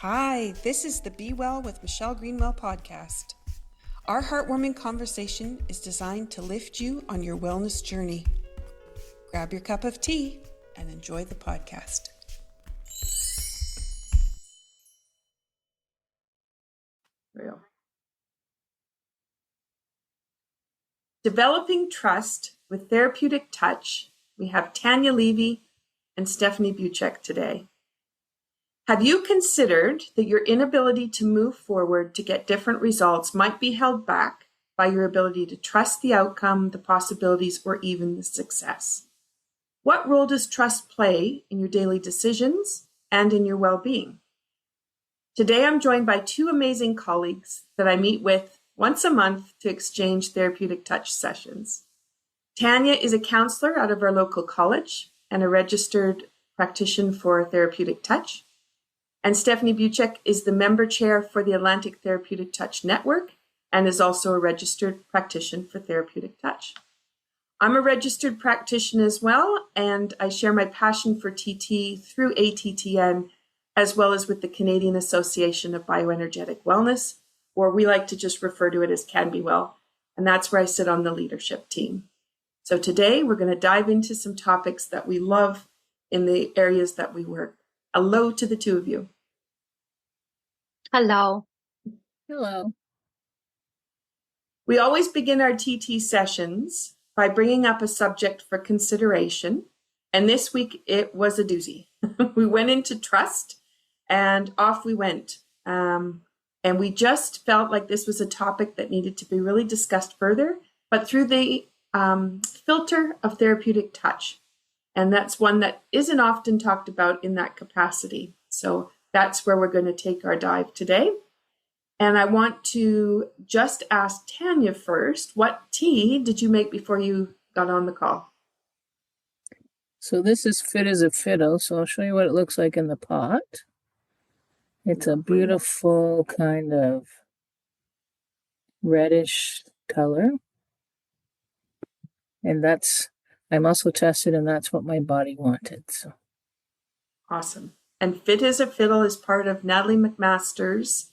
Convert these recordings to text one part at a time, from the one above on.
Hi, this is the Be Well with Michelle Greenwell podcast. Our heartwarming conversation is designed to lift you on your wellness journey. Grab your cup of tea and enjoy the podcast. Real. Developing Trust with Therapeutic Touch, we have Tanya Levy and Stefanie Butschek today. Have you considered that your inability to move forward to get different results might be held back by your ability to trust the outcome, the possibilities, or even the success? What role does trust play in your daily decisions and in your well-being? Today, I'm joined by two amazing colleagues that I meet with once a month to exchange therapeutic touch sessions. Tanya is a counselor out of our local college and a registered practitioner for therapeutic touch. And Stefanie Butschek is the member chair for the Atlantic Therapeutic Touch Network and is also a registered practitioner for therapeutic touch. I'm a registered practitioner as well, and I share my passion for TT through ATTN, as well as with the Canadian Association of Bioenergetic Wellness, or we like to just refer to it as Can Be Well, and that's where I sit on the leadership team. So today we're going to dive into some topics that we love in the areas that we work. Hello to the two of you. Hello. Hello. We always begin our TT sessions by bringing up a subject for consideration. And this week it was a doozy. We went into trust and off we went. And we just felt like this was a topic that needed to be really discussed further, but through the filter of therapeutic touch. And that's one that isn't often talked about in that capacity. So that's where we're going to take our dive today. And I want to just ask Tanya first, what tea did you make before you got on the call? So this is fit as a fiddle. So I'll show you what it looks like in the pot. It's a beautiful kind of reddish color. And I'm also tested, and that's what my body wanted. So awesome. And Fit as a Fiddle is part of Natalie McMaster's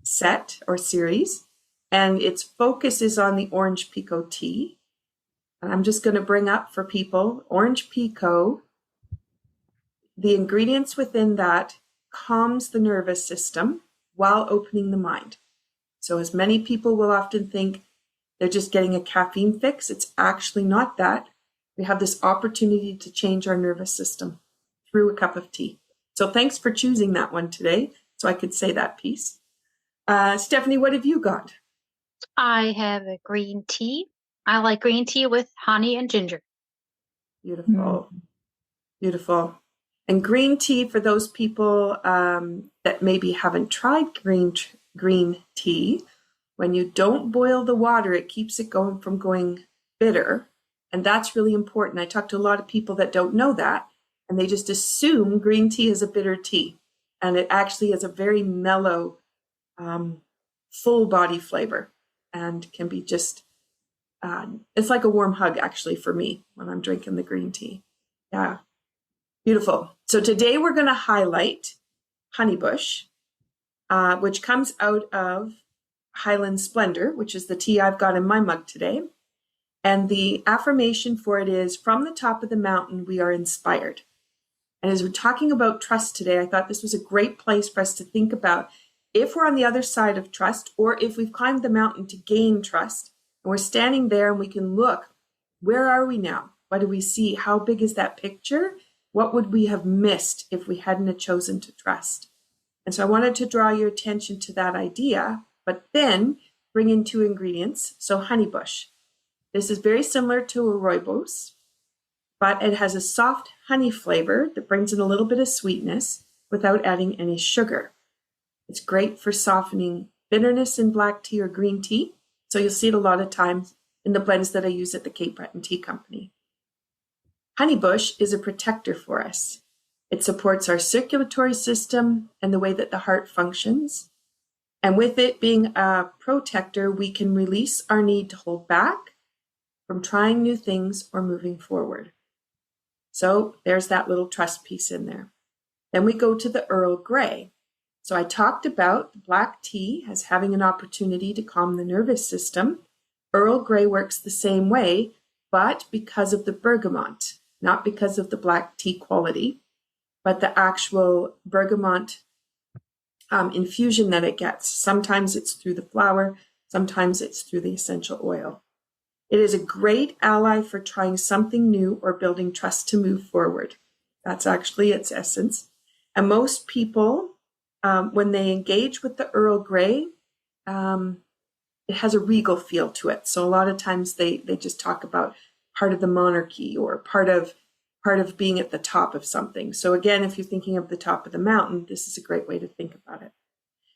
set or series, and its focus is on the orange pekoe tea. And I'm just going to bring up for people orange pekoe. The ingredients within that calms the nervous system while opening the mind. So as many people will often think they're just getting a caffeine fix, it's actually not that. We have this opportunity to change our nervous system through a cup of tea. So thanks for choosing that one today, so I could say that piece. Stefanie, what have you got? I have a green tea. I like green tea with honey and ginger. Beautiful. Beautiful. And green tea, for those people that maybe haven't tried green tea, when you don't boil the water, it keeps it going from going bitter. And that's really important. I talk to a lot of people that don't know that, and they just assume green tea is a bitter tea. And it actually is a very mellow, full body flavor and can be just, it's like a warm hug actually for me when I'm drinking the green tea. Yeah, beautiful. So today we're going to highlight honeybush, which comes out of Highland Splendor, which is the tea I've got in my mug today. And the affirmation for it is, from the top of the mountain, we are inspired. And as we're talking about trust today, I thought this was a great place for us to think about if we're on the other side of trust, or if we've climbed the mountain to gain trust, and we're standing there and we can look, where are we now? What do we see? How big is that picture? What would we have missed if we hadn't have chosen to trust? And so I wanted to draw your attention to that idea, but then bring in two ingredients. So honeybush. This is very similar to a rooibos, but it has a soft honey flavor that brings in a little bit of sweetness without adding any sugar. It's great for softening bitterness in black tea or green tea. So you'll see it a lot of times in the blends that I use at the Cape Breton Tea Company. Honeybush is a protector for us. It supports our circulatory system and the way that the heart functions. And with it being a protector, we can release our need to hold back from trying new things or moving forward. So there's that little trust piece in there. Then we go to the Earl Grey. So I talked about the black tea as having an opportunity to calm the nervous system. Earl Grey works the same way, but because of the bergamot, not because of the black tea quality, but the actual bergamot infusion that it gets. Sometimes it's through the flower, sometimes it's through the essential oil. It is a great ally for trying something new or building trust to move forward. That's actually its essence. And most people, when they engage with the Earl Grey, it has a regal feel to it. So a lot of times they just talk about part of the monarchy or part of being at the top of something. So again, if you're thinking of the top of the mountain, this is a great way to think about it.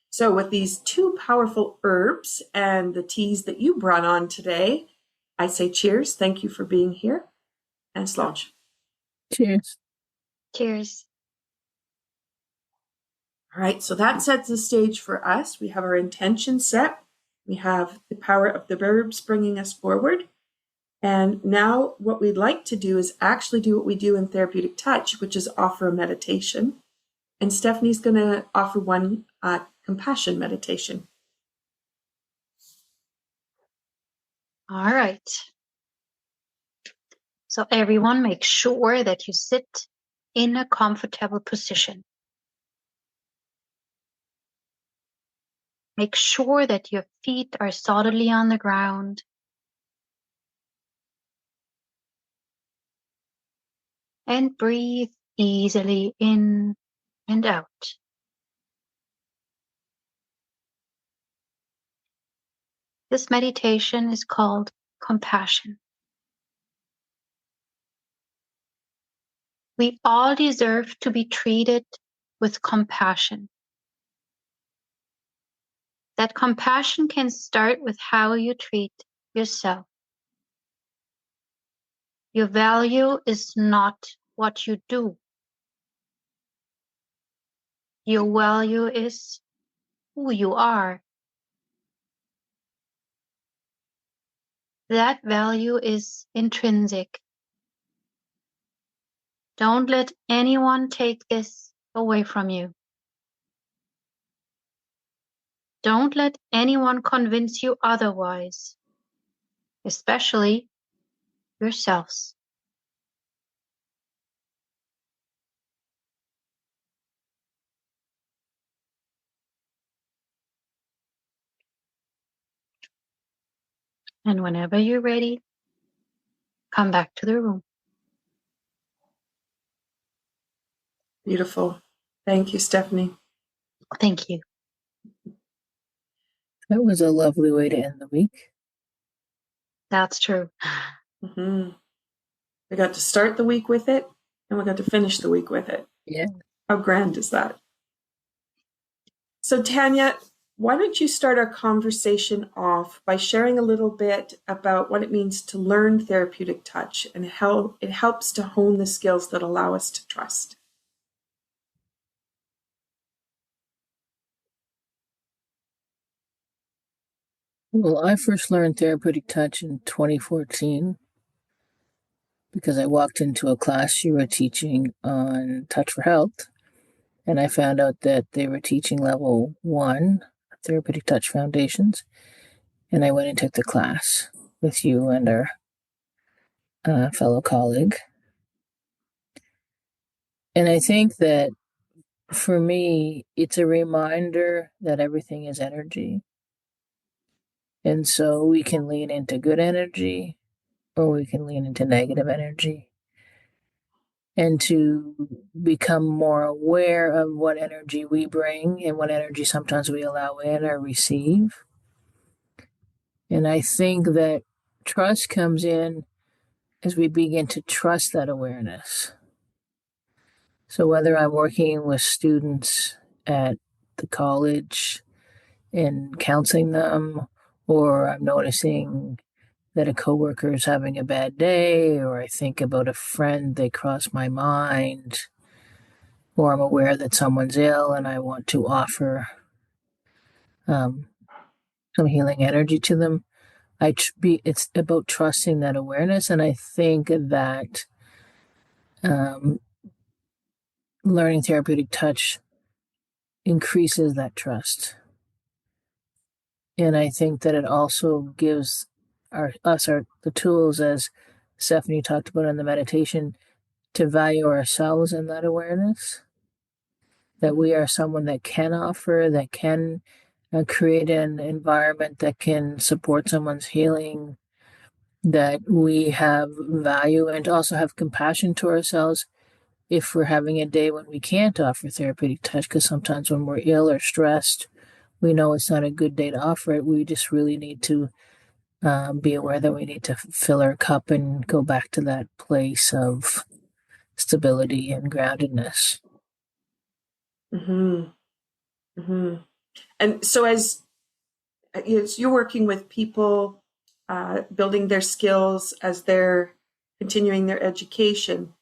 So with these two powerful herbs and the teas that you brought on today, I say cheers. Thank you for being here. And slàinte. Cheers. Cheers. All right, so that sets the stage for us. We have our intention set. We have the power of the herbs bringing us forward. And now what we'd like to do is actually do what we do in Therapeutic Touch, which is offer a meditation. And Stefanie's going to offer one compassion meditation. All right. So everyone, make sure that you sit in a comfortable position. Make sure that your feet are solidly on the ground. And breathe easily in and out. This meditation is called compassion. We all deserve to be treated with compassion. That compassion can start with how you treat yourself. Your value is not what you do. Your value is who you are. That value is intrinsic. Don't let anyone take this away from you. Don't let anyone convince you otherwise, especially yourselves. And whenever you're ready, come back to the room. Beautiful. Thank you, Stefanie. Thank you. That was a lovely way to end the week. That's true. Mm-hmm. We got to start the week with it, and we got to finish the week with it. Yeah. How grand is that? So Tanya, why don't you start our conversation off by sharing a little bit about what it means to learn therapeutic touch and how it helps to hone the skills that allow us to trust. Well, I first learned therapeutic touch in 2014 because I walked into a class you were teaching on Touch for Health, and I found out that they were teaching level 1, Therapeutic Touch Foundations, and I went and took the class with you and our fellow colleague. And I think that for me, it's a reminder that everything is energy. And so we can lean into good energy or we can lean into negative energy. And to become more aware of what energy we bring and what energy sometimes we allow in or receive. And I think that trust comes in as we begin to trust that awareness. So whether I'm working with students at the college and counseling them, or I'm noticing that a coworker is having a bad day, or I think about a friend, they cross my mind, or I'm aware that someone's ill and I want to offer some healing energy to them. It's about trusting that awareness, and I think that learning therapeutic touch increases that trust. And I think that it also gives the tools, as Stefanie talked about in the meditation, to value ourselves in that awareness, that we are someone that can offer, that can create an environment that can support someone's healing, that we have value, and also have compassion to ourselves if we're having a day when we can't offer therapeutic touch, because sometimes when we're ill or stressed, we know it's not a good day to offer it. We just really need to be aware that we need to fill our cup and go back to that place of stability and groundedness. Mm-hmm. Mm-hmm. And so as you're working with people, building their skills as they're continuing their education,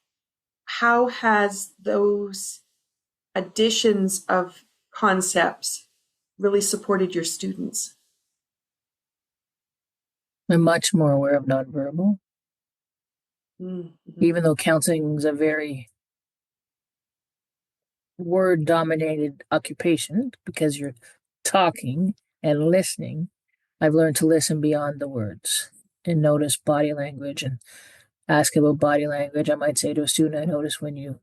how has those additions of concepts really supported your students? I'm much more aware of nonverbal, Mm-hmm. even though counseling is a very word-dominated occupation because you're talking and listening. I've learned to listen beyond the words and notice body language and ask about body language. I might say to a student, I notice when you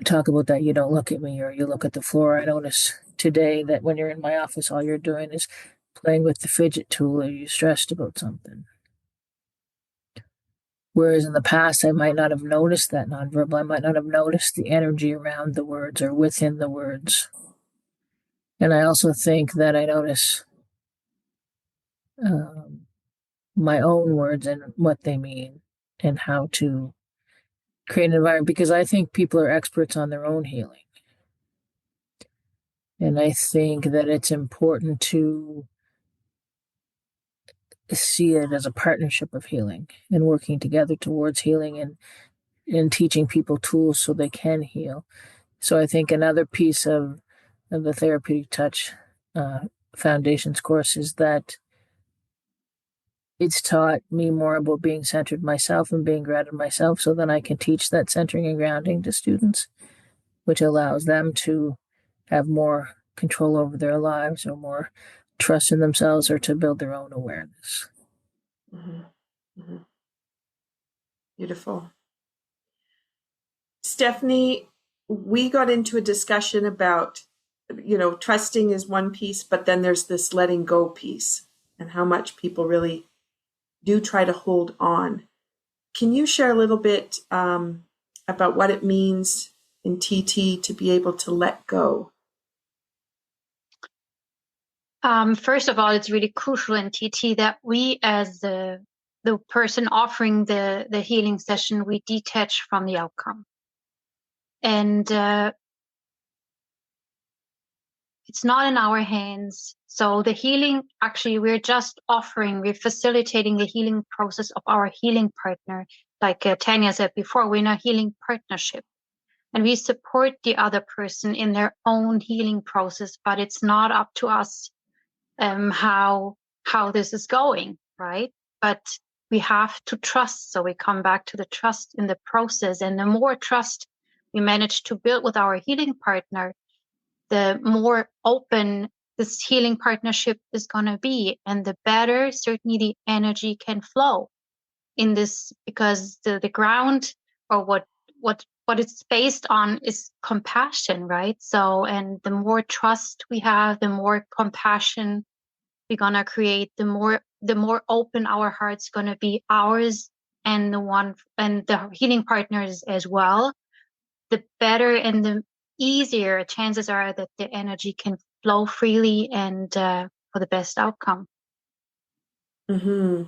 talk about that, you don't look at me or you look at the floor. I notice today that when you're in my office, all you're doing is playing with the fidget tool. Are you stressed about something? Whereas in the past, I might not have noticed that nonverbal. I might not have noticed the energy around the words or within the words. And I also think that I notice my own words and what they mean and how to create an environment, because I think people are experts on their own healing. And I think that it's important to see it as a partnership of healing and working together towards healing and teaching people tools so they can heal. So I think another piece of the Therapeutic Touch Foundations course is that it's taught me more about being centered myself and being grounded myself, so then I can teach that centering and grounding to students, which allows them to have more control over their lives or more trust in themselves or to build their own awareness. Mm-hmm. Mm-hmm. Beautiful. Stefanie, we got into a discussion about, trusting is one piece, but then there's this letting go piece and how much people really do try to hold on. Can you share a little bit about what it means in TT to be able to let go? First of all, it's really crucial in TT that we, as the person offering the healing session, we detach from the outcome. And it's not in our hands. So the healing, actually, we're facilitating the healing process of our healing partner. Like Tanya said before, we're in a healing partnership. And we support the other person in their own healing process, but it's not up to us how this is going, right? But we have to trust. So we come back to the trust in the process. And the more trust we manage to build with our healing partner, the more open this healing partnership is going to be, and the better certainly the energy can flow in this, because the ground, or what it's based on, is compassion, right? So, and the more trust we have, the more compassion we're going to create, the more open our heart's going to be, ours and the healing partners as well, the better and the easier chances are that the energy can flow freely and for the best outcome. Mm-hmm.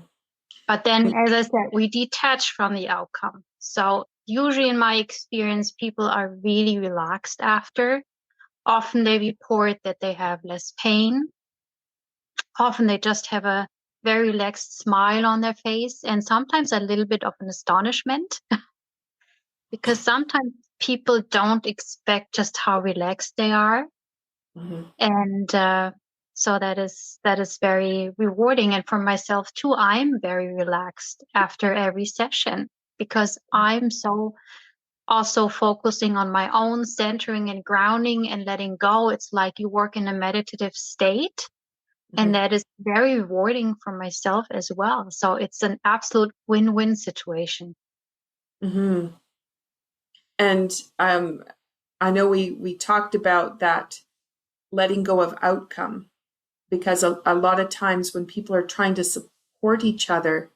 But then, as I said, we detach from the outcome. So usually in my experience, people are really relaxed after. Often they report that they have less pain. Often they just have a very relaxed smile on their face, and sometimes a little bit of an astonishment because sometimes people don't expect just how relaxed they are. Mm-hmm. And so that is very rewarding. And for myself too, I'm very relaxed after every session because I'm so also focusing on my own centering and grounding and letting go. It's like you work in a meditative state. And that is very rewarding for myself as well. So it's an absolute win-win situation. Mm-hmm. And I know we talked about that letting go of outcome, because a lot of times when people are trying to support each other,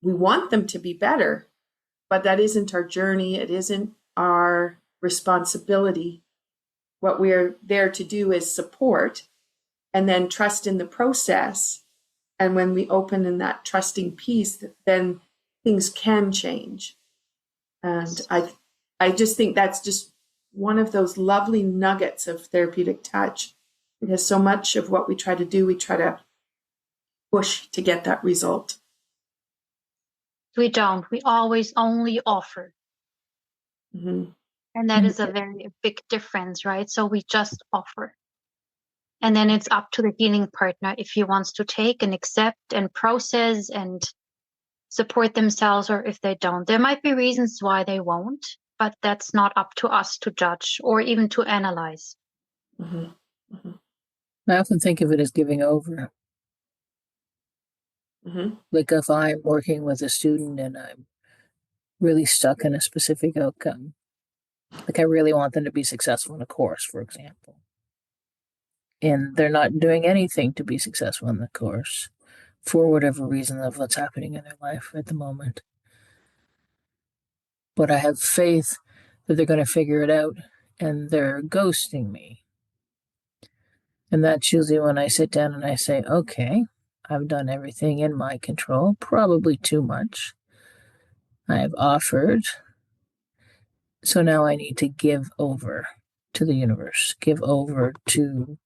we want them to be better, but that isn't our journey. It isn't our responsibility. What we're there to do is support and then trust in the process. And when we open in that trusting piece, then things can change. And I just think that's just one of those lovely nuggets of therapeutic touch, because so much of what we try to do, we try to push to get that result. We don't. We always only offer. Mm-hmm. And that is a very big difference, right? So we just offer. And then it's up to the healing partner if he wants to take and accept and process and support themselves, or if they don't. There might be reasons why they won't, but that's not up to us to judge or even to analyze. Mm-hmm. Mm-hmm. I often think of it as giving over. Mm-hmm. Like if I'm working with a student and I'm really stuck in a specific outcome, like I really want them to be successful in a course, for example, and they're not doing anything to be successful in the course for whatever reason of what's happening in their life at the moment. But I have faith that they're going to figure it out, and they're ghosting me. And that's usually when I sit down and I say, okay, I've done everything in my control, probably too much. I've offered. So now I need to give over to the universe, give over to,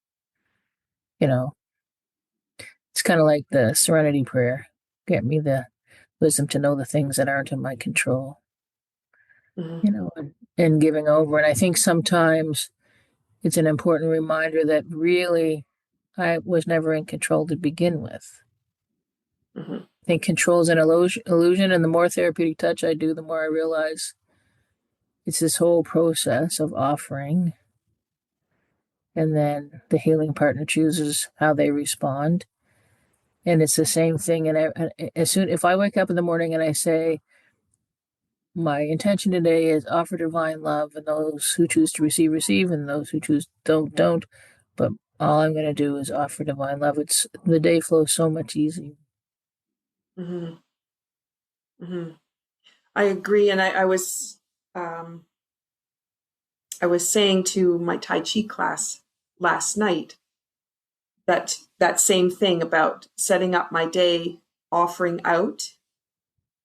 it's kind of like the serenity prayer. Get me the wisdom to know the things that aren't in my control, Mm-hmm. and giving over. And I think sometimes it's an important reminder that really I was never in control to begin with. Mm-hmm. I think control is an illusion, and the more therapeutic touch I do, the more I realize it's this whole process of offering, and then the healing partner chooses how they respond. And it's the same thing. And if I wake up in the morning and I say, my intention today is offer divine love, and those who choose to receive, receive, and those who choose don't. But all I'm going to do is offer divine love. The day flows so much easier. Mm-hmm. Mm-hmm. I agree. And I was saying to my Tai Chi class last night that same thing about setting up my day, offering out,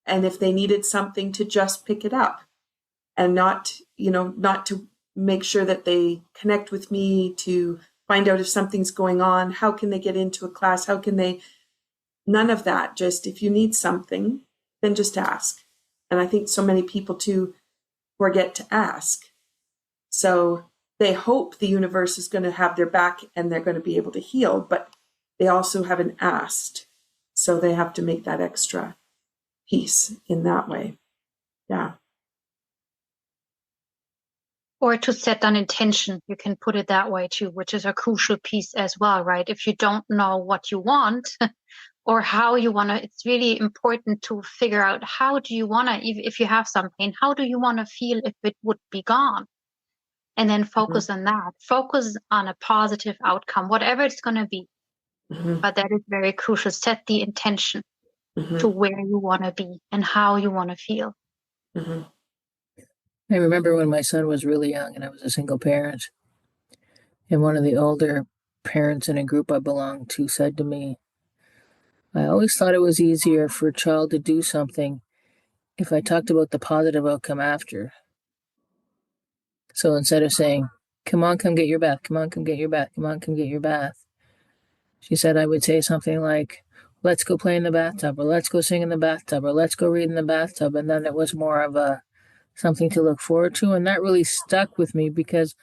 and if they needed something, to just pick it up, and not to make sure that they connect with me to find out if something's going on. How can they get into a class? How can they? None of that. Just if you need something, then just ask. And I think so many people too forget to ask. So they hope the universe is going to have their back and they're going to be able to heal, but they also haven't asked. So they have to make that extra piece in that way. Yeah. Or to set an intention, you can put it that way too, which is a crucial piece as well, right? If you don't know what you want or how you want to, it's really important to figure out how do you want to, if you have some pain, how do you want to feel if it would be gone? And then focus on that. Focus on a positive outcome, whatever it's going to be. Mm-hmm. But that is very crucial. Set the intention Mm-hmm. to where you want to be and how you want to feel. Mm-hmm. I remember when my son was really young and I was a single parent, and one of the older parents in a group I belonged to said to me, I always thought it was easier for a child to do something if I talked about the positive outcome after. So instead of saying, come on, come get your bath, come on, come get your bath, come on, come get your bath, she said I would say something like, let's go play in the bathtub, or let's go sing in the bathtub, or let's go read in the bathtub. And then it was more of something to look forward to. And that really stuck with me because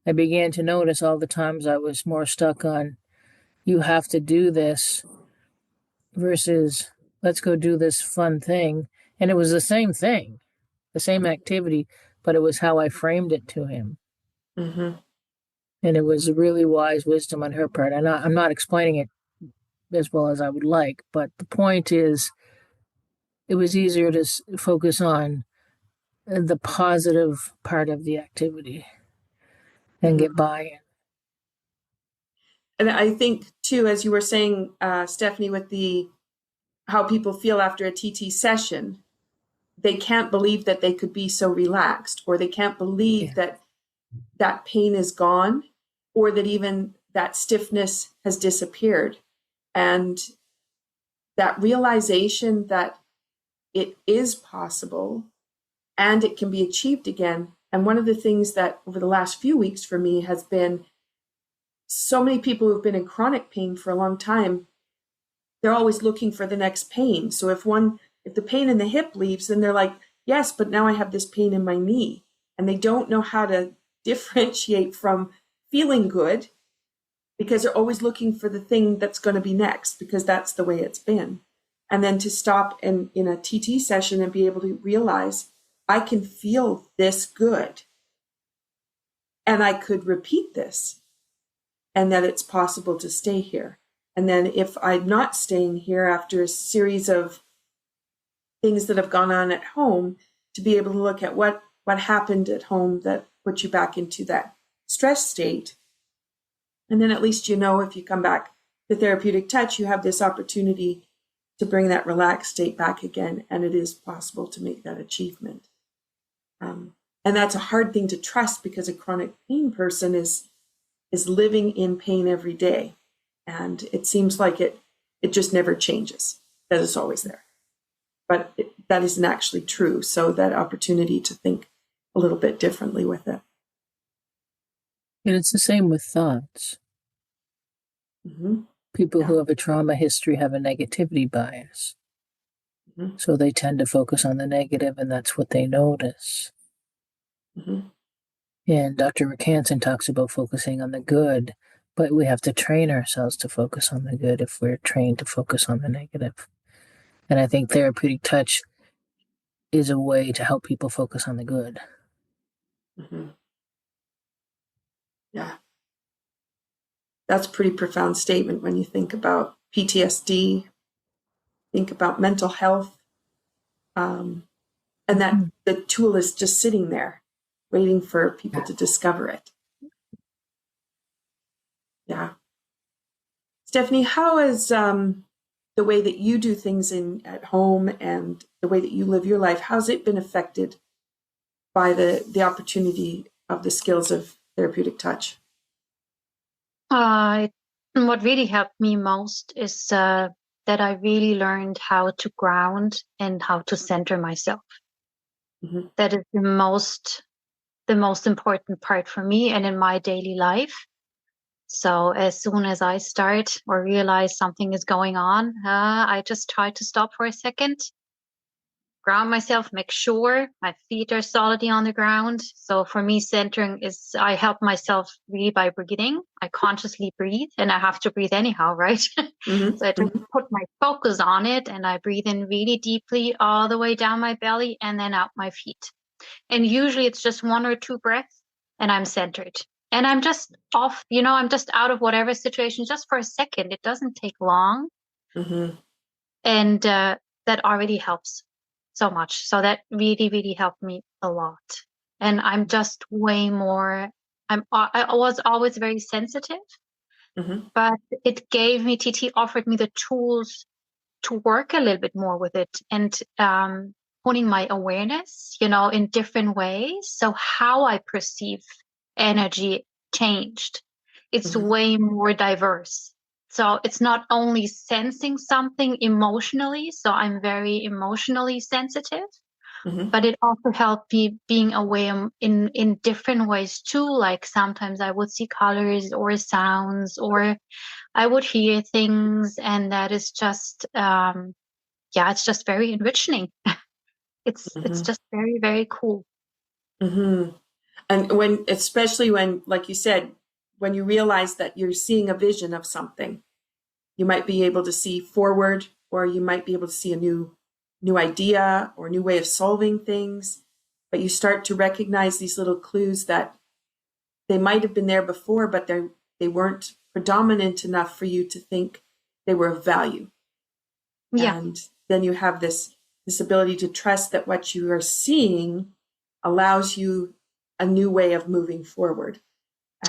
I began to notice all the times I was more stuck on, you have to do this, versus let's go do this fun thing. And it was the same thing, the same activity, but it was how I framed it to him. Mm-hmm. And it was really wise wisdom on her part. And I'm not explaining it as well as I would like, but the point is, it was easier to focus on the positive part of the activity and get buy-in. And I think too, as you were saying, Stefanie, with how people feel after a TT session, they can't believe that they could be so relaxed, or they can't believe that pain is gone, or that even that stiffness has disappeared. And that realization that it is possible and it can be achieved again. And one of the things that over the last few weeks for me has been, so many people who've been in chronic pain for a long time, they're always looking for the next pain. So if the pain in the hip leaves, then they're like, yes, but now I have this pain in my knee. And they don't know how to differentiate from feeling good, because they're always looking for the thing that's going to be next, because that's the way it's been. And then to stop in a TT session and be able to realize, I can feel this good, and I could repeat this, and that it's possible to stay here. And then if I'm not staying here after a series of things that have gone on at home, to be able to look at what happened at home that put you back into that stress state. And then at least, if you come back to therapeutic touch, you have this opportunity to bring that relaxed state back again. And it is possible to make that achievement. And that's a hard thing to trust, because a chronic pain person is living in pain every day. And it seems like it just never changes, that it's always there. But that isn't actually true. So that opportunity to think a little bit differently with it. And it's the same with thoughts. Mm-hmm. People who have a trauma history have a negativity bias. Mm-hmm. So they tend to focus on the negative, and that's what they notice. Mm-hmm. And Dr. Hansen talks about focusing on the good, but we have to train ourselves to focus on the good if we're trained to focus on the negative. And I think therapeutic touch is a way to help people focus on the good. Mm-hmm. Yeah. That's a pretty profound statement when you think about PTSD, think about mental health, and that the tool is just sitting there waiting for people to discover it. Yeah. Stefanie, how is the way that you do things at home and the way that you live your life, how's it been affected by the opportunity of the skills of therapeutic touch? What really helped me most is that I really learned how to ground and how to center myself. Mm-hmm. That is the most important part for me and in my daily life. So as soon as I start or realize something is going on, I just try to stop for a second, ground myself, make sure my feet are solidly on the ground. So for me, centering is, I help myself really by breathing. I consciously breathe, and I have to breathe anyhow, right? Mm-hmm. So I just put my focus on it, and I breathe in really deeply all the way down my belly and then out my feet. And usually it's just 1 or 2 breaths and I'm centered. And I'm just off, I'm just out of whatever situation just for a second. It doesn't take long. Mm-hmm. And that already helps so much. So that really, really helped me a lot. And I'm just way more, I was always very sensitive, mm-hmm. but it gave me, TT offered me the tools to work a little bit more with it and putting my awareness, in different ways. So how I perceive energy changed. It's mm-hmm. way more diverse. So it's not only sensing something emotionally, so I'm very emotionally sensitive, mm-hmm. but it also helped me being aware in different ways too. Like sometimes I would see colors or sounds, or I would hear things, and that is just, it's just very enriching. It's just very, very cool. Mm-hmm. And especially when, like you said, when you realize that you're seeing a vision of something, you might be able to see forward, or you might be able to see a new idea or new way of solving things. but you start to recognize these little clues that they might have been there before, but they weren't predominant enough for you to think they were of value. Yeah. And then you have this ability to trust that what you are seeing allows you a new way of moving forward.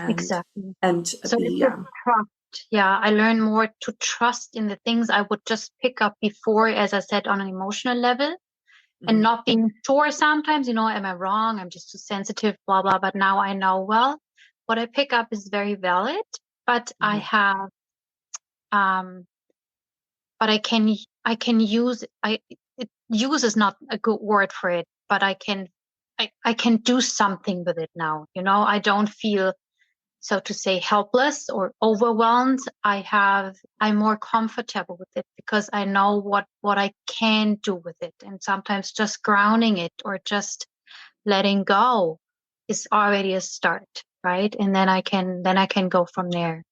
Exactly. And So it's a trust. Yeah, I learned more to trust in the things I would just pick up before, as I said, on an emotional level, and not being sure sometimes, am I wrong? I'm just too sensitive, blah, blah. But now I know, well, what I pick up is very valid, but I have, but I can use, use is not a good word for it, but I can do something with it now. I don't feel, so to say, helpless or overwhelmed. I'm more comfortable with it because I know what I can do with it. And sometimes just grounding it or just letting go is already a start, right? And then I can go from there.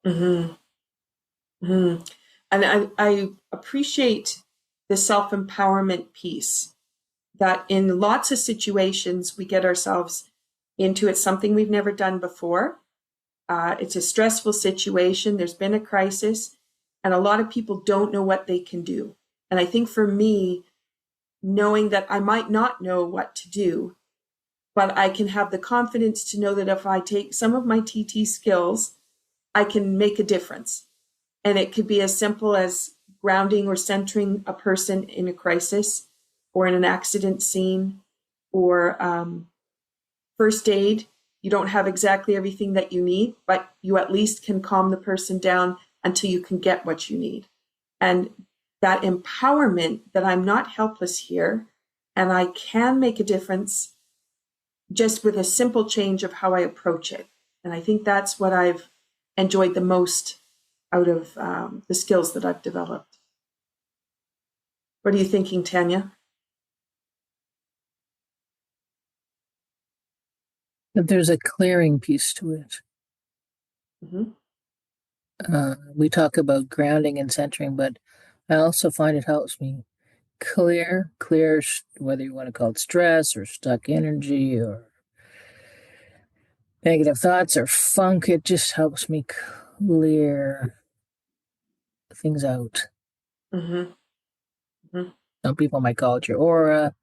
Mm-hmm. Mm-hmm. And I appreciate the self-empowerment piece, that in lots of situations we get ourselves into it, something we've never done before. It's a stressful situation. There's been a crisis, and a lot of people don't know what they can do. And I think for me, knowing that I might not know what to do, but I can have the confidence to know that if I take some of my TT skills, I can make a difference. And it could be as simple as grounding or centering a person in a crisis or in an accident scene, or first aid. You don't have exactly everything that you need, but you at least can calm the person down until you can get what you need. And that empowerment that I'm not helpless here and I can make a difference just with a simple change of how I approach it. And I think that's what I've enjoyed the most out of the skills that I've developed. What are you thinking, Tanya? That there's a clearing piece to it. We talk about grounding and centering, but I also find it helps me clear, whether you want to call it stress or stuck energy or negative thoughts or funk. It just helps me clear things out. Some people might call it your aura,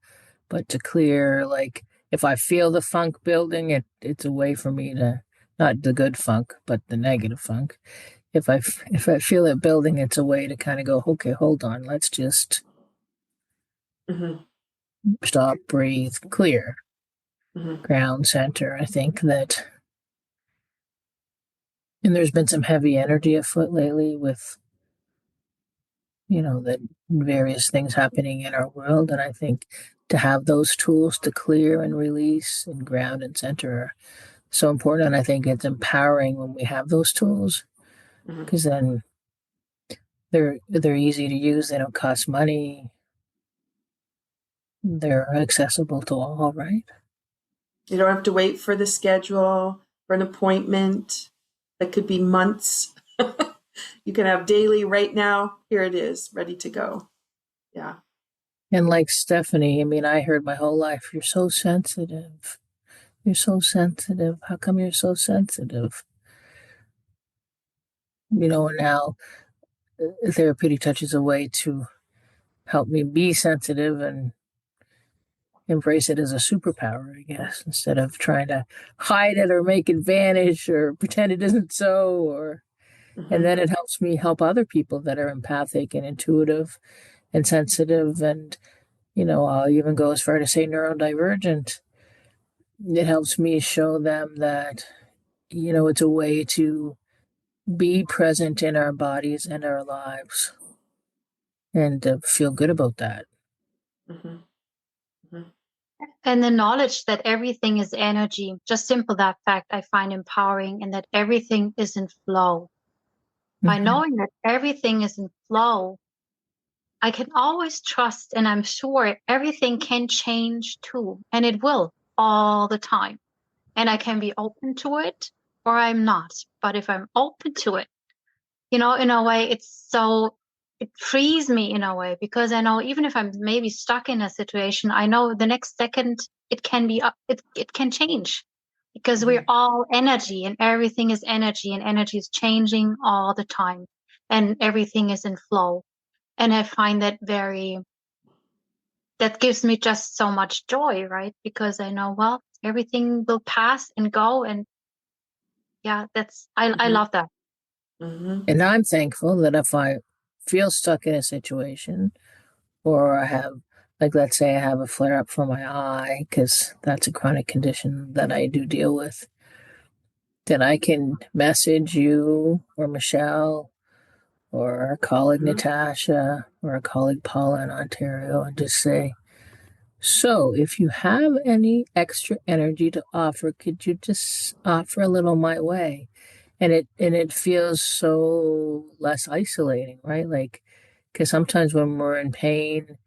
but to clear, like if I feel the funk building, it's a way for me to, not the good funk, but the negative funk. If I feel it building, it's a way to kind of go, okay, hold on, let's just stop, breathe, clear, ground, center. I think that, and there's been some heavy energy afoot lately with, the various things happening in our world, and I think to have those tools to clear and release and ground and center are so important. And I think it's empowering when we have those tools, because then they're easy to use. They don't cost money. They're accessible to all, right? You don't have to wait for the schedule for an appointment that could be months. You can have daily right now. Here it is, ready to go. Yeah. And like Stefanie, I mean, I heard my whole life, you're so sensitive. You're so sensitive. How come you're so sensitive? And now therapeutic touch is a way to help me be sensitive and embrace it as a superpower, I guess, instead of trying to hide it or make it vanish or pretend it isn't so. And then it helps me help other people that are empathic and intuitive and sensitive, and I'll even go as far to say neurodivergent. It helps me show them that it's a way to be present in our bodies and our lives and feel good about that. And the knowledge that everything is energy, just simple that fact, I find empowering, and that everything is in flow. By knowing that everything is in flow, I can always trust, and I'm sure everything can change too, and it will all the time. And I can be open to it or I'm not. But if I'm open to it, in a way, it's so it frees me in a way, because I know even if I'm maybe stuck in a situation, I know the next second it can be it can change, because we're all energy and everything is energy, and energy is changing all the time and everything is in flow. And I find that that gives me just so much joy, right? Because I know, well, everything will pass and go. And yeah, I love that. And I'm thankful that if I feel stuck in a situation, or I have, like, let's say I have a flare up for my eye, because that's a chronic condition that I do deal with, then I can message you or Michelle or our colleague Natasha or our colleague Paula in Ontario and just say, so if you have any extra energy to offer, could you just offer a little my way? And it feels so less isolating, right? Like, because sometimes when we're in pain,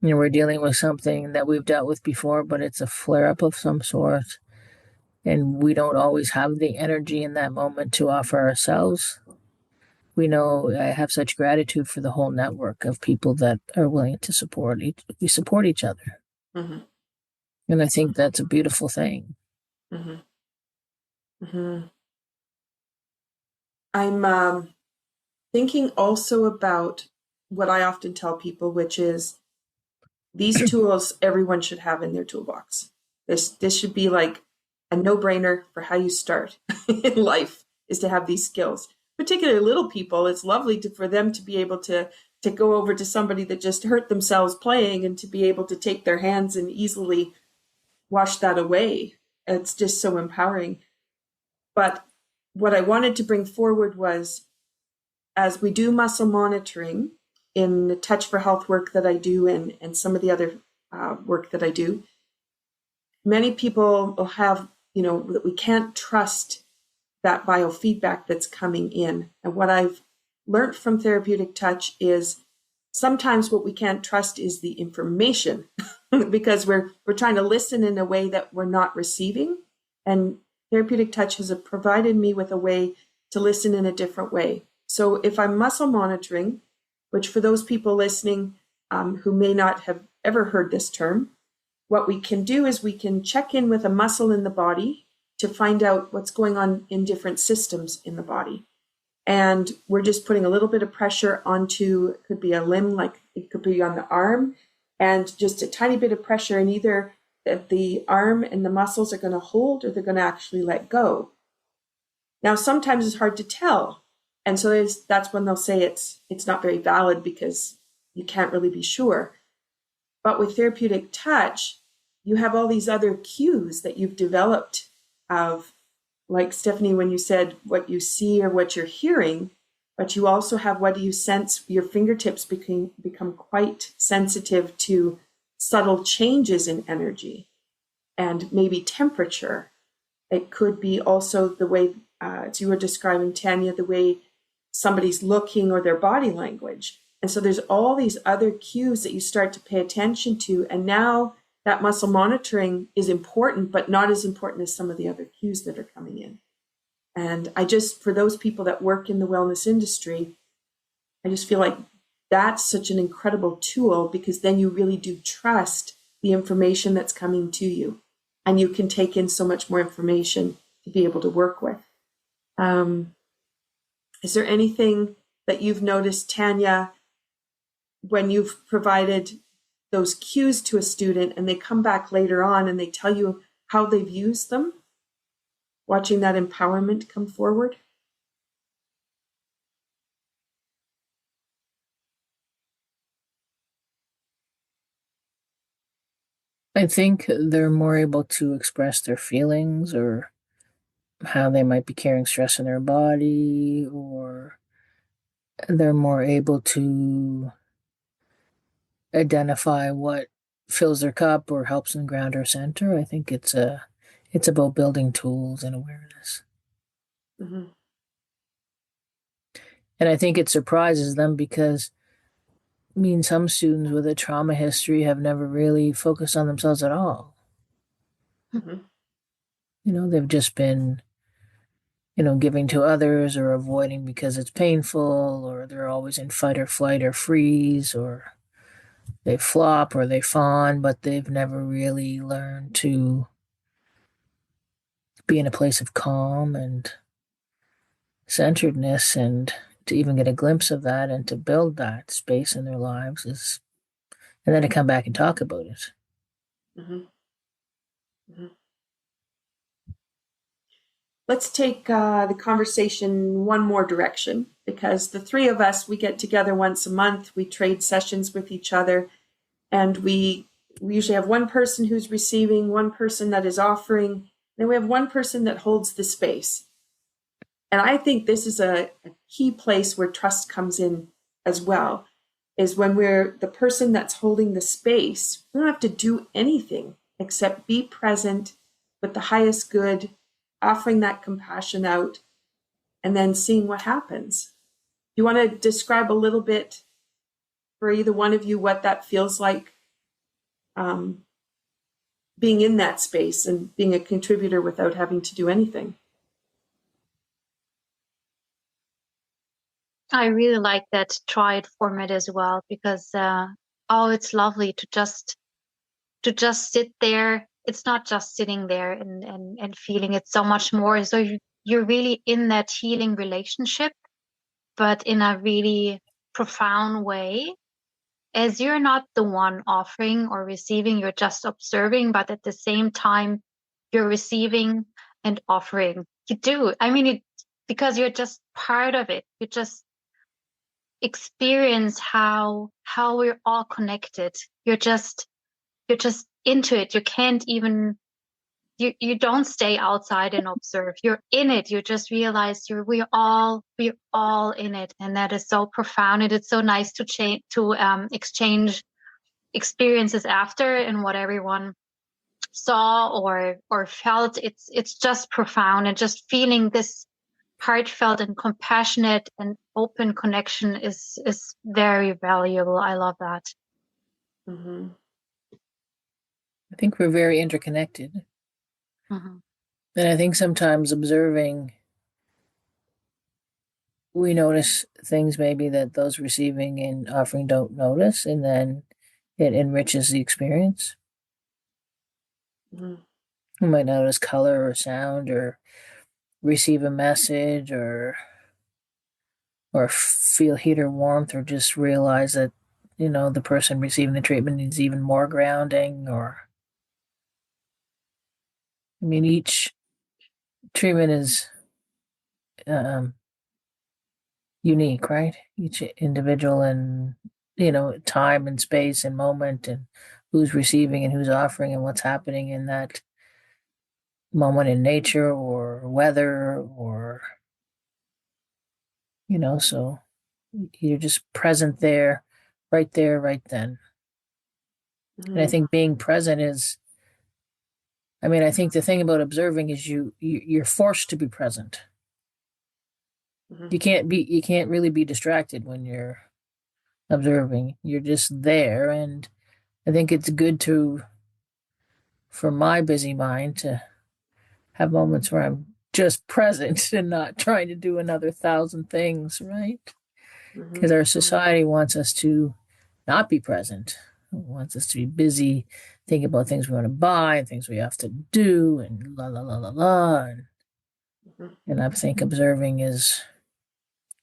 we're dealing with something that we've dealt with before, but it's a flare up of some sort, and we don't always have the energy in that moment to offer ourselves. We know I have such gratitude for the whole network of people that are willing to support we support each other. And I think that's a beautiful thing. I'm thinking also about what I often tell people, which is these tools everyone should have in their toolbox. This should be like a no-brainer for how you start in life, is to have these skills. Particularly little people, it's lovely for them to be able to go over to somebody that just hurt themselves playing and to be able to take their hands and easily wash that away. It's just so empowering. But what I wanted to bring forward was, as we do muscle monitoring in the Touch for Health work that I do and some of the other work that I do, many people will have, that we can't trust that biofeedback that's coming in. And what I've learned from therapeutic touch is sometimes what we can't trust is the information because we're trying to listen in a way that we're not receiving. And therapeutic touch has provided me with a way to listen in a different way. So if I'm muscle monitoring, which for those people listening who may not have ever heard this term, what we can do is we can check in with a muscle in the body to find out what's going on in different systems in the body. And we're just putting a little bit of pressure onto, it could be a limb, like it could be on the arm, and just a tiny bit of pressure, and either the arm and the muscles are going to hold or they're going to actually let go. Now, sometimes it's hard to tell. And so that's when they'll say it's not very valid because you can't really be sure. But with therapeutic touch, you have all these other cues that you've developed of, like Stefanie, when you said what you see or what you're hearing, but you also have what do you sense. Your fingertips become quite sensitive to subtle changes in energy and maybe temperature. It could be also the way, as you were describing, Tanya, the way somebody's looking or their body language. And so there's all these other cues that you start to pay attention to. And now that muscle monitoring is important, but not as important as some of the other cues that are coming in. And for those people that work in the wellness industry, I just feel like that's such an incredible tool, because then you really do trust the information that's coming to you. And you can take in so much more information to be able to work with. Is there anything that you've noticed, Tanya, when you've provided those cues to a student and they come back later on and they tell you how they've used them, watching that empowerment come forward? I think they're more able to express their feelings, or how they might be carrying stress in their body, or they're more able to identify what fills their cup or helps them ground or center. I think it's about building tools and awareness. And I think it surprises them because, some students with a trauma history have never really focused on themselves at all. They've just been giving to others or avoiding because it's painful, or they're always in fight or flight or freeze, or they flop or they fawn, but they've never really learned to be in a place of calm and centeredness, and to even get a glimpse of that and to build that space in their lives is, and then to come back and talk about it. Mm-hmm. Mm-hmm. Let's take the conversation one more direction, because the three of us, we get together once a month, we trade sessions with each other, and we usually have one person who's receiving, one person that is offering, then we have one person that holds the space. And I think this is a key place where trust comes in as well, is when we're the person that's holding the space, we don't have to do anything except be present with the highest good, offering that compassion out, and then seeing what happens. You want to describe a little bit for either one of you what that feels like, being in that space and being a contributor without having to do anything? I really like that triad format as well, because it's lovely to just sit there. It's not just sitting there and feeling it, so much more. So you're really in that healing relationship, but in a really profound way, as you're not the one offering or receiving, you're just observing, but at the same time, you're receiving and offering. You do. I mean, because you're just part of it. You just experience how we're all connected. You're just into it. You can't even, you don't stay outside and observe. You're in it. You just realize we're all in it, and that is so profound. And it's so nice to exchange experiences after, and what everyone saw or felt. It's just profound, and just feeling this heartfelt and compassionate and open connection is very valuable. I love that. Mm-hmm. I think we're very interconnected. Mm-hmm. And I think sometimes observing, we notice things maybe that those receiving and offering don't notice, and then it enriches the experience. Mm-hmm. You might notice color or sound, or receive a message, or feel heat or warmth, or just realize that the person receiving the treatment needs even more grounding. Or, I mean, each treatment is unique, right? Each individual, and time and space and moment, and who's receiving and who's offering, and what's happening in that moment in nature or weather, or so you're just present there, right then. Mm-hmm. And I think being present is, I think the thing about observing is you're forced to be present. Mm-hmm. You can't really be distracted when you're observing. You're just there. And I think it's good for my busy mind, to have moments where I'm just present and not trying to do another 1,000 things, right? Because Mm-hmm. our society wants us to not be present. It wants us to be busy thinking about things we want to buy and things we have to do, and la la la la la. Mm-hmm. And I think observing is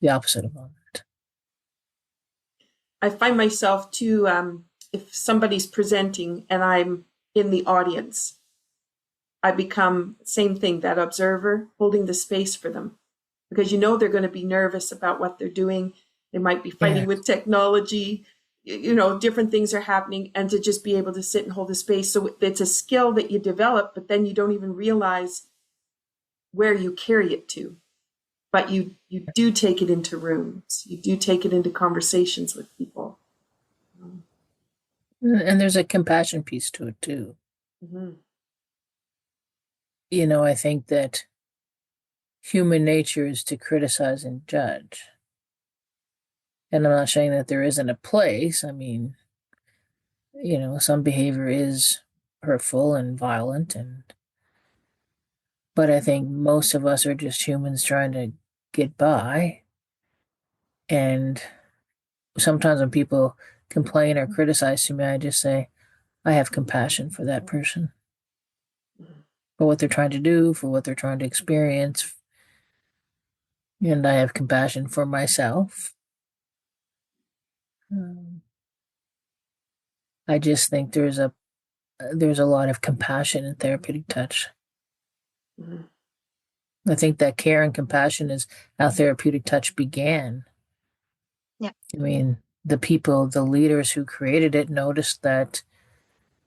the opposite of all that. I find myself too, if somebody's presenting and I'm in the audience, I become same thing, that observer holding the space for them, because they're going to be nervous about what they're doing. They might be fighting with technology, different things are happening, and to just be able to sit and hold the space. So it's a skill that you develop, but then you don't even realize where you carry it to. But you do take it into rooms. You do take it into conversations with people. And there's a compassion piece to it too. Mm-hmm. I think that human nature is to criticize and judge. And I'm not saying that there isn't a place. I mean, some behavior is hurtful and violent, and But I think most of us are just humans trying to get by. And sometimes when people complain or criticize to me, I just say, I have compassion for that person, for what they're trying to do, for what they're trying to experience. And I have compassion for myself. I just think there's a lot of compassion in therapeutic touch. Mm-hmm. I think that care and compassion is how therapeutic touch began. Yeah. I mean, the leaders who created it noticed that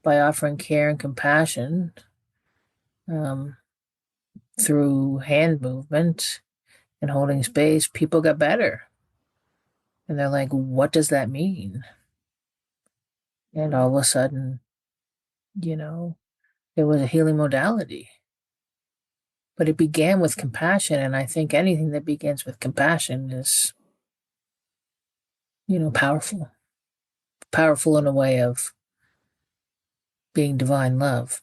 by offering care and compassion um, through hand movement and holding space, people got better. And they're like, what does that mean? And all of a sudden, it was a healing modality. But it began with compassion. And I think anything that begins with compassion is, powerful. Powerful in a way of being divine love.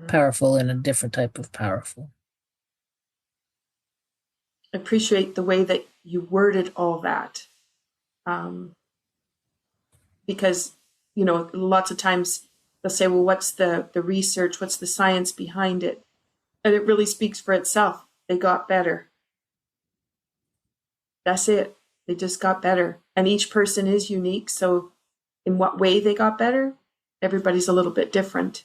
Powerful in a different type of powerful. I appreciate the way that you worded all that. Because, lots of times they'll say, well, what's the research? What's the science behind it? And it really speaks for itself. They got better. That's it. They just got better. And each person is unique. So in what way they got better, everybody's a little bit different.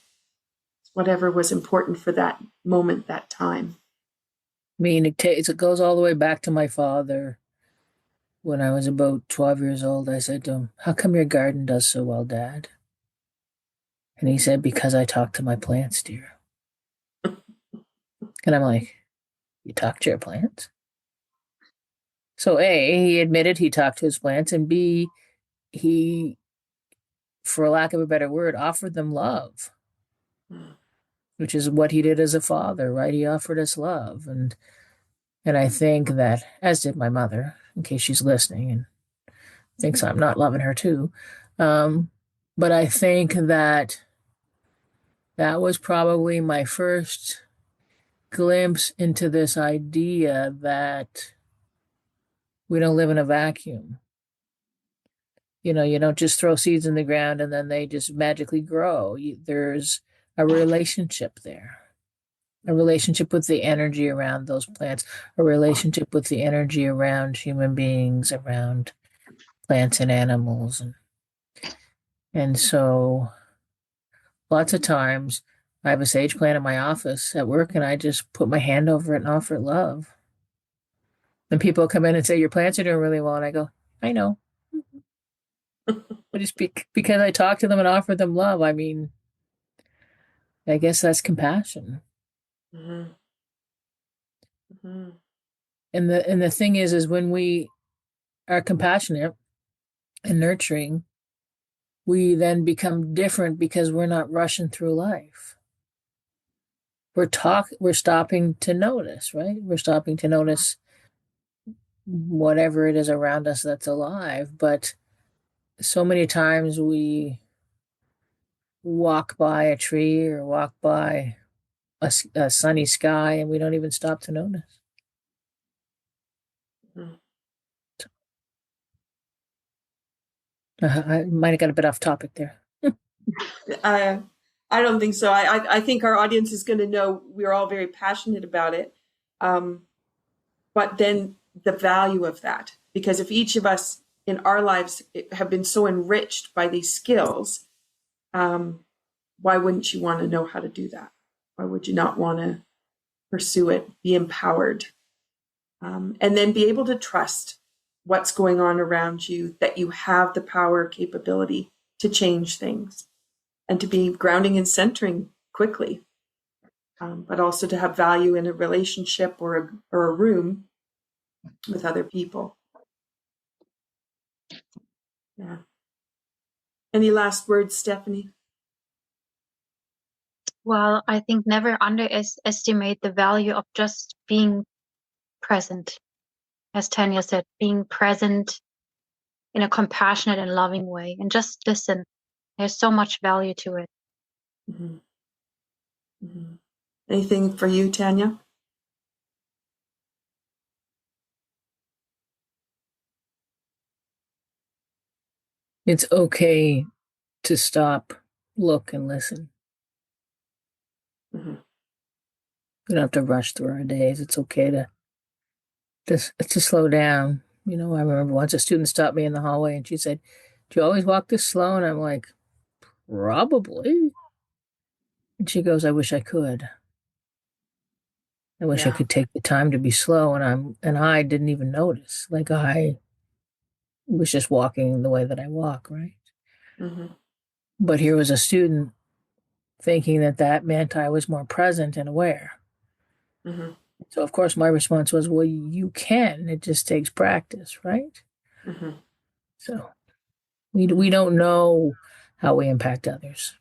It's whatever was important for that moment, that time. I mean, it goes all the way back to my father. When I was about 12 years old, I said to him, how come your garden does so well, Dad? And he said, because I talk to my plants, dear. And I'm like, you talk to your plants? So A, he admitted he talked to his plants, and B, he, for lack of a better word, offered them love, which is what he did as a father, right? He offered us love. And I think that, as did my mother, in case she's listening and thinks I'm not loving her too. But I think that was probably my first glimpse into this idea that we don't live in a vacuum. You don't just throw seeds in the ground and then they just magically grow. There's a relationship there, a relationship with the energy around those plants, a relationship with the energy around human beings, around plants and animals. And so lots of times I have a sage plant in my office at work and I just put my hand over it and offer it love. And people come in and say, your plants are doing really well. And I go, I know. But it's because I talk to them and offer them love. I mean, I guess that's compassion. Mm-hmm. Mm-hmm. And the thing is when we are compassionate and nurturing, we then become different because we're not rushing through life. We're stopping to notice, right? We're stopping to notice whatever it is around us that's alive. But so many times we walk by a tree or walk by a sunny sky and we don't even stop to notice. Mm-hmm. I might have got a bit off topic there. I don't think so. I think our audience is going to know we're all very passionate about it. But then the value of that, because if each of us in our lives have been so enriched by these skills, why wouldn't you want to know how to do that? Why would you not want to pursue it, be empowered, and then be able to trust what's going on around you, that you have the power, capability to change things and to be grounding and centering quickly, but also to have value in a relationship or a room with other people. Yeah. Any last words, Stefanie? Well, I think never underestimate the value of just being present. As Tanya said, being present in a compassionate and loving way, and just listen. There's so much value to it. Mm-hmm. Mm-hmm. Anything for you, Tanya? It's okay to stop, look, and listen. Mm-hmm. We don't have to rush through our days. It's okay to slow down. I remember once a student stopped me in the hallway and she said, "Do you always walk this slow?" And I'm like, "Probably." And she goes, "I wish I could. I wish I could take the time to be slow." And I didn't even notice. Like I was just walking the way that I walk, right? Mm-hmm. But here was a student thinking that meant I was more present and aware. Mm-hmm. So of course my response was, "Well, you can. It just takes practice, right?" Mm-hmm. So we don't know how we impact others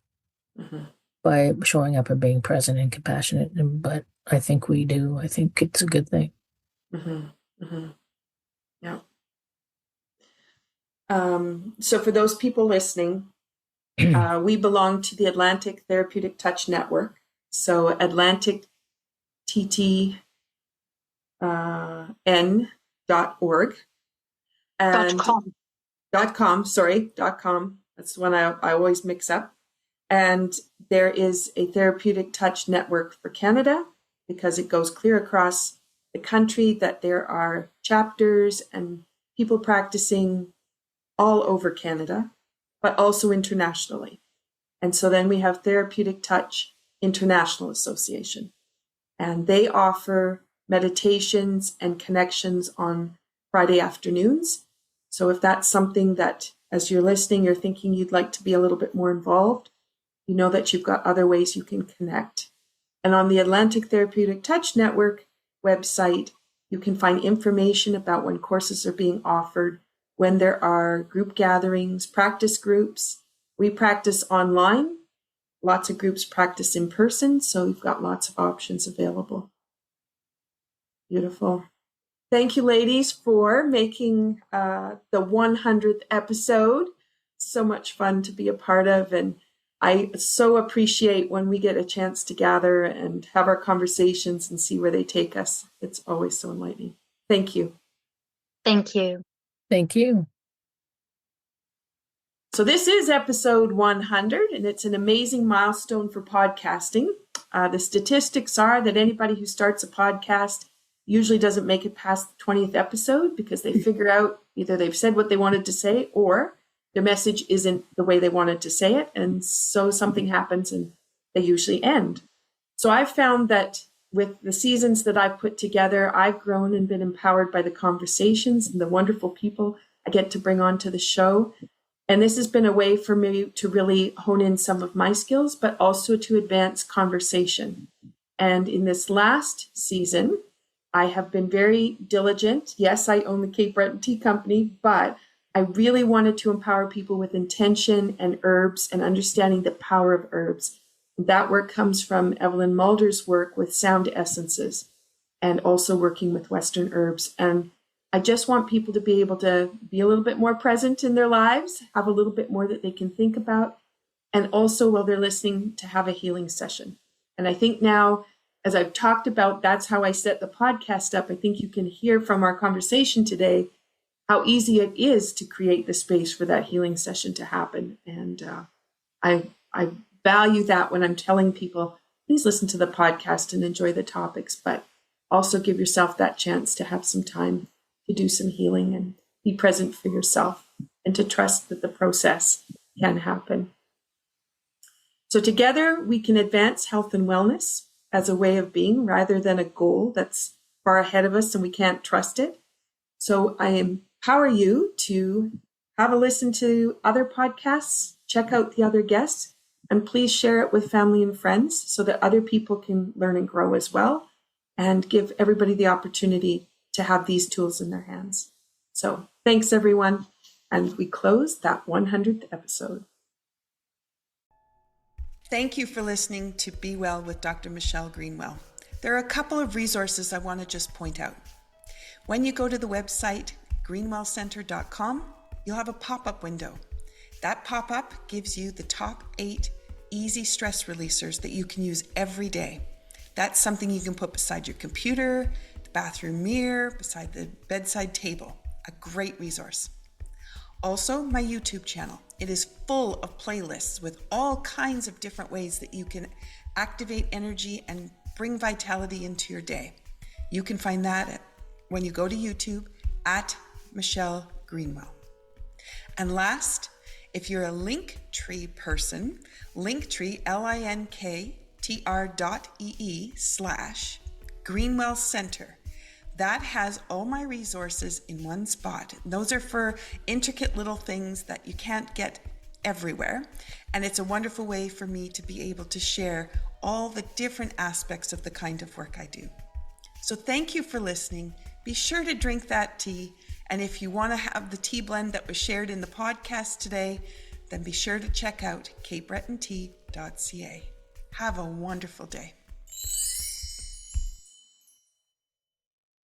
Mm-hmm. by showing up and being present and compassionate, but I think we do. I think it's a good thing. Mm-hmm. Mm-hmm. Yeah. So for those people listening, we belong to the Atlantic Therapeutic Touch Network. So Atlantic TTN.org and .com. .com. That's the one I always mix up. And there is a therapeutic touch network for Canada because it goes clear across the country, that there are chapters and people practicing all over Canada, but also internationally. And so then we have Therapeutic Touch International Association, and they offer meditations and connections on Friday afternoons. So if that's something that, as you're listening, you're thinking you'd like to be a little bit more involved, you know that you've got other ways you can connect. And on the Atlantic Therapeutic Touch Network website, you can find information about when courses are being offered, when there are group gatherings, practice groups. We practice online. Lots of groups practice in person, so you've got lots of options available. Beautiful. Thank you, ladies, for making the 100th episode so much fun to be a part of. And I so appreciate when we get a chance to gather and have our conversations and see where they take us. It's always so enlightening. Thank you. Thank you. Thank you. So this is episode 100, and it's an amazing milestone for podcasting. The statistics are that anybody who starts a podcast usually doesn't make it past the 20th episode because they figure out either they've said what they wanted to say or their message isn't the way they wanted to say it. And so something happens and they usually end. So I've found that with the seasons that I've put together, I've grown and been empowered by the conversations and the wonderful people I get to bring onto the show. And this has been a way for me to really hone in some of my skills, but also to advance conversation. And in this last season, I have been very diligent. Yes, I own the Cape Breton Tea Company, but I really wanted to empower people with intention and herbs and understanding the power of herbs. That work comes from Evelyn Mulder's work with sound essences and also working with Western herbs. And I just want people to be able to be a little bit more present in their lives, have a little bit more that they can think about, and also while they're listening to have a healing session. And I think now, as I've talked about, that's how I set the podcast up. I think you can hear from our conversation today how easy it is to create the space for that healing session to happen. And I value that when I'm telling people, please listen to the podcast and enjoy the topics, but also give yourself that chance to have some time to do some healing and be present for yourself and to trust that the process can happen. So together we can advance health and wellness as a way of being rather than a goal that's far ahead of us and we can't trust it. So I empower you to have a listen to other podcasts, check out the other guests, and please share it with family and friends so that other people can learn and grow as well, and give everybody the opportunity to have these tools in their hands. So thanks, everyone. And we close that 100th episode. Thank you for listening to Be Well with Dr. Michelle Greenwell. There are a couple of resources I want to just point out. When you go to the website greenwellcenter.com, you'll have a pop-up window. That pop-up gives you the top 8 easy stress releasers that you can use every day. That's something you can put beside your computer, the bathroom mirror, beside the bedside table. A great resource. Also, my YouTube channel. It is full of playlists with all kinds of different ways that you can activate energy and bring vitality into your day. You can find that when you go to YouTube at Michelle Greenwell. And last, if you're a Linktree person, Linktree, linktr.ee/Greenwell Center. That has all my resources in one spot. Those are for intricate little things that you can't get everywhere. And it's a wonderful way for me to be able to share all the different aspects of the kind of work I do. So thank you for listening. Be sure to drink that tea. And if you want to have the tea blend that was shared in the podcast today, then be sure to check out capebretontea.ca. Have a wonderful day.